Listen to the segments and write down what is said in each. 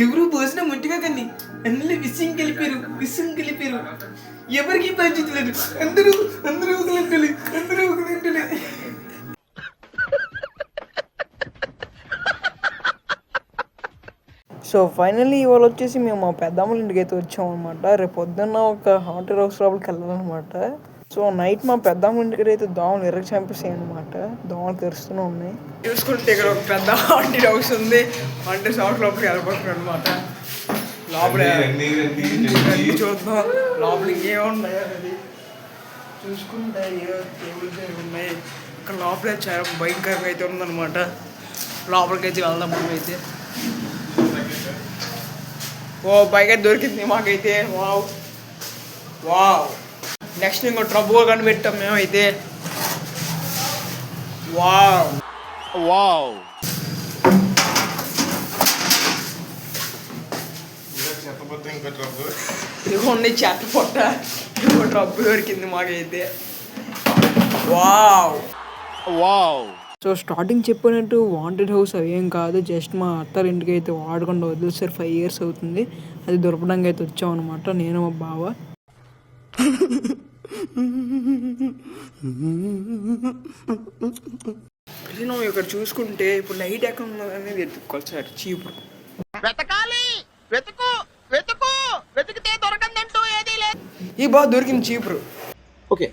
ఎవరు భోజనం ముట్టిగా కానీ అందులో విషయం కలిపారు ఎవరికి బాధ్యత లేదు. అందరూ ఒకలంటలే. సో ఫైనల్లీ ఇవాళ వచ్చేసి మేము మా పెద్దమ్మల ఇంటికి అయితే వచ్చాం అనమాట. రేపు పొద్దున్న ఒక హాంటెడ్ హౌస్ లోపలికి వెళ్ళాలన్నమాట. సో నైట్ మా పెద్దమ్మ ఇంటికి అయితే దోమలు ఎర్రకి చంపేసాయి అనమాట. దోమలు తెరుస్తూనే ఉన్నాయి. చూసుకుంటే ఇక్కడ ఒక పెద్ద హాంటెడ్ హౌస్ ఉంది. హాంటెడ్ హౌస్ లోపలికి వెళ్ళిపోతున్నాం అనమాట. లోపల చూద్దాం లోపలికి ఏమున్నాయో అది చూసుకుంటే టేబుల్స్ ఉన్నాయి. ఇక్కడ లోపలే చాలా భయంకరంగా అయితే ఉందన్నమాట. లోపలికి అయితే వెళ్దాం అయితే. ఓ బైక్ దొరికింది మాకైతే. వావ్ నెక్స్ట్ ఇంకో ట్రబ్బు కనిపెట్టాం మేమైతే. వావ్ ఇదిగోండి చెత్త పొట్ట. ఇంకో ట్రబ్బు దొరికింది మాకైతే. వావ్ సో స్టార్టింగ్ చెప్పినట్టు వాంటెడ్ హౌస్ అవేం కాదు, జస్ట్ మా అత్తారి ఇంటికి అయితే వాడకుండా వదిలేసారు. 5 years అవుతుంది. అది దొరకడానికి అయితే వచ్చాం అనమాట నేను మా బావ. నేను ఇక్కడ చూసుకుంటే ఇప్పుడు లైట్ ఎక్కడ ఉన్నది అనేది వెతుక్కోవాలి సార్. చీపురు వెతికితే దొరకందంటూ ఏదీ లేదు. ఈ బాగా దొరికింది చీపురు. ఓకే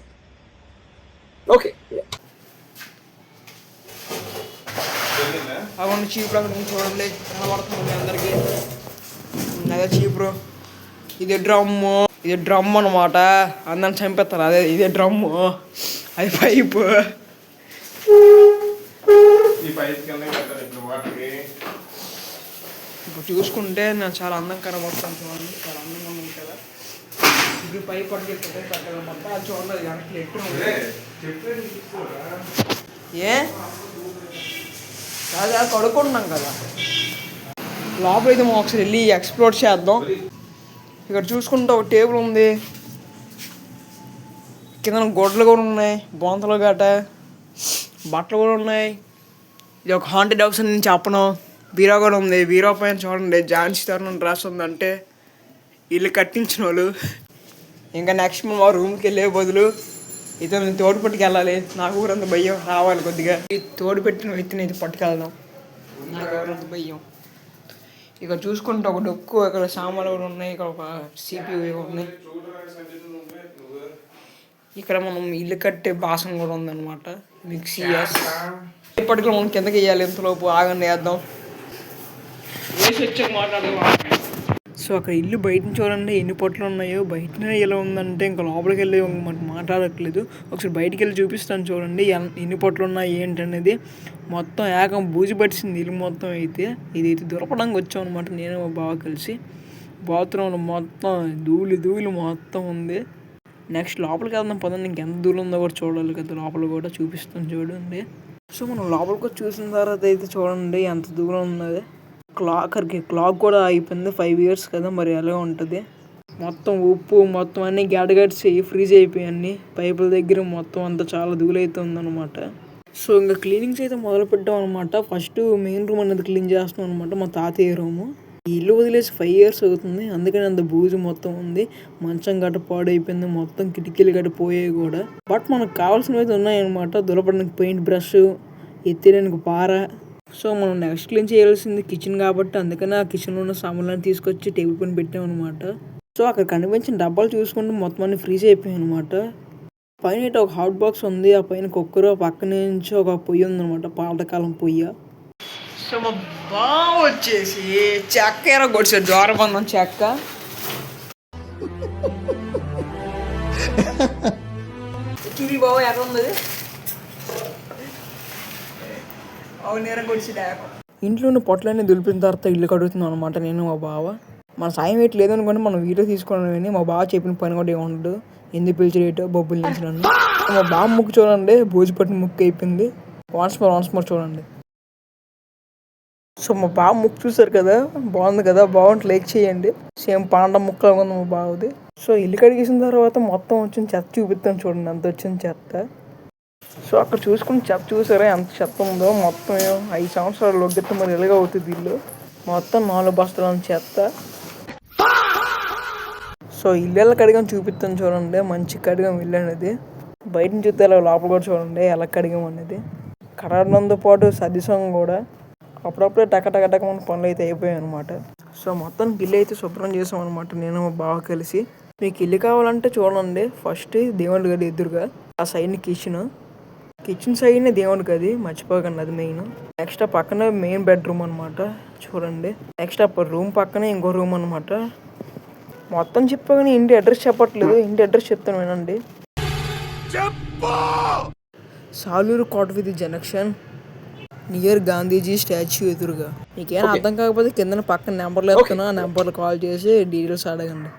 అవన్నీ చీపురు అక్కడ చూడండి కనబడుతుంది అందరికి. అదే చీపురు. ఇది డ్రమ్ అనమాట. అందరిని చంపేస్తారు. ఇదే డ్రమ్ము. అది పైపు. ఇప్పుడు చూసుకుంటే నేను చాలా అందంగా కనబడుతాను చూడండి. చాలా అందంగా ఉంది కదా. ఇప్పుడు పైప్ పట్టుకెళ్తే తగ్గదు మొత్తం. అది చూడండి వెనక్కి ఎట్టు ఏ కాదు కడుక్కుంటున్నాం కదా. లోపలైతే మనం ఒకసారి వెళ్ళి ఎక్స్ప్లోర్ చేద్దాం. ఇక్కడ చూసుకుంటే ఒక టేబుల్ ఉంది. కింద గొడ్లు కూడా ఉన్నాయి. బొంతలు గట బట్టలు కూడా ఉన్నాయి. ఇది ఒక హాంటెడ్ హౌస్ అని చెప్పను. బీరో కూడా ఉంది. బీరో పైన చూడండి ఝాన్సీ తరుణ్ రాసి ఉంది. అంటే ఇల్లు కట్టించిన వాళ్ళు. ఇంకా నెక్స్ట్ మా రూమ్కి వెళ్ళే బదులు ఇతను తోడు పట్టుకెళ్ళాలి. నాకు ఊరంత భయం రావాలి కొద్దిగా. ఈ తోడు పెట్టిన వ్యక్తిని అయితే పట్టుకెళ్దాం. నాకు ఎవరంత భయం. ఇక్కడ చూసుకుంటే ఒక డొక్కు, ఇక్కడ సామాన్లు కూడా ఉన్నాయి. ఇక్కడ ఒక CPU ఉన్నాయి. ఇక్కడ మనం ఇల్లు కట్టే బాసం కూడా ఉందన్నమాట. మిక్సీ ఇప్పటికీ మనం కిందకి వేయాలి. ఇంతలోపు ఆగండి వేద్దాం. వేసి వచ్చాక మాట్లాడదాం. సో అక్కడ ఇల్లు బయట చూడండి ఎన్ని పొట్లు ఉన్నాయో. బయటనే ఎలా ఉందంటే ఇంకా లోపలికి వెళ్ళి మనకు మాట్లాడట్లేదు. ఒకసారి బయటికి వెళ్ళి చూపిస్తాను చూడండి ఎన్ని పొట్లు ఉన్నాయి ఏంటనేది. మొత్తం ఏకం బూజు పట్టింది ఇల్లు మొత్తం అయితే. ఇదైతే దొరకడానికి వచ్చాం అనమాట నేను మా బావ కలిసి. బాత్రూంలో మొత్తం ధూళి మొత్తం ఉంది. నెక్స్ట్ లోపలికి వెళ్దాం పదండి. ఇంకెంత దూరం ఉందో కూడా చూడాలి కదా. లోపల కూడా చూపిస్తాను చూడండి. సో మనం లోపలికి వచ్చి చూసిన తర్వాత అయితే చూడండి ఎంత దూరం ఉన్నది. క్లాక్ కూడా అయిపోయింది. 5 years కదా మరి ఎలా ఉంటుంది. మొత్తం ఉప్పు మొత్తం అన్నీ గడ్డగడ్సి ఫ్రీజ్ అయిపోయాయి. అన్నీ పైపుల దగ్గర మొత్తం అంతా చాలా ధూళైతే ఉందన్నమాట. సో ఇంకా క్లీనింగ్స్ అయితే మొదలు పెట్టాం అనమాట. ఫస్ట్ మెయిన్ రూమ్ అనేది క్లీన్ చేస్తాం అనమాట. మా తాతయ్య రూము. ఈ ఇల్లు వదిలేసి 5 years అవుతుంది. అందుకని అంత బూజు మొత్తం ఉంది. మంచం గట్ట పాడైపోయింది. మొత్తం కిటికీలు గట్ట పోయాయి కూడా. బట్ మనకు కావాల్సినవి అయితే ఉన్నాయన్నమాట. దులపడానికి పెయింట్ బ్రష్, ఎత్తడానికి పార. సో మనం నెక్స్ట్ క్లీన్ చేయాల్సింది కిచెన్ కాబట్టి అందుకని ఆ కిచెన్లో ఉన్న సామాన్లను తీసుకొచ్చి టేబుల్ పైన పెట్టాం అనమాట. సో అక్కడ కనిపించిన డబ్బాలు చూసుకుంటే మొత్తం అన్ని ఫ్రీజ్ అయిపోయాయి అనమాట. పైన ఒక హాట్ బాక్స్ ఉంది. ఆ పైన కుక్కర్, పక్క నుంచి ఒక పొయ్యి ఉందన్నమాట. పాతకాలం పొయ్యి. సో మా బావ వచ్చేసి చెక్క ఎరగొచ్చాడు. ద్వారబంధం చెక్క. చూడి బావ ఎక్కడ ఉంది. ఇంట్లో ఉన్న పొట్లన్నీ దులిపిన తర్వాత ఇల్లు కడుగుతున్నాం అనమాట నేను మా బావ. మన సాయం ఏంటి లేదనుకోండి మనం వీడియో తీసుకోవడం. మా బావ చెప్పిన పని కూడా ఏముండదు. ఎందుకు పిలిచేటో బొబ్బులు నుంచి నన్ను. మా బావ ముక్కు చూడండి బూజు పట్టిన ముక్కు అయిపోయింది. వన్స్ మోర్ చూడండి. సో మా బావ ముక్కు చూసారు కదా, బాగుంది కదా. బాగుంటే లైక్ చేయండి. సేమ్ పాండ ముక్కలా ఉంది మా బావది. సో ఇల్లు కడిగేసిన తర్వాత మొత్తం వచ్చిన చెత్త చూపిస్తాను చూడండి ఎంత వచ్చిన చెత్త. సో అక్కడ చూసుకుని చెత్త చూసారా ఎంత చెత్త ఉందో. మొత్తం 5 సంవత్సరాలు లొగ్గెత్త మరి ఎలాగ అవుతుంది ఇల్లు. మొత్తం 4 బస్తాల చెత్త. సో ఇల్లు కడిగాం చూపిస్తాను చూడండి. మంచి కడిగాం ఇల్లు అనేది. బయట నుంచి చూస్తే లోపల కూడా చూడండి ఎలా కడిగాం అనేది. కడగడంతో పాటు సర్దిసాం కూడా. అప్పుడప్పుడే టక మన పనులు అయితే అయిపోయాయి అనమాట. సో మొత్తం ఇల్లు అయితే శుభ్రం చేసాం అనమాట, నేను మా బావ కలిసి. మీకు ఇల్లు కావాలంటే చూడండి. ఫస్ట్ దేవుడి గది ఎదురుగా ఆ సైడ్ని కిచెన్ సైడ్ని దేవుడి గది మర్చిపోకండి, అది మెయిన్. నెక్స్ట్ పక్కన మెయిన్ బెడ్రూమ్ అనమాట చూడండి. నెక్స్ట్ రూమ్ పక్కనే ఇంకో రూమ్ అనమాట. మొత్తం చెప్పగానే ఇంటి అడ్రస్ చెప్పట్లేదు, ఇంటి అడ్రస్ చెప్తాను వినండి. Saluru Kotaveedhi junction near Gandhiji statue ఎదురుగా. మీకేమైనా అర్థం కాకపోతే కింద పక్కన నెంబర్లు వేస్తున్నా, ఆ నెంబర్లు కాల్ చేసి డీటెయిల్స్ అడగండి.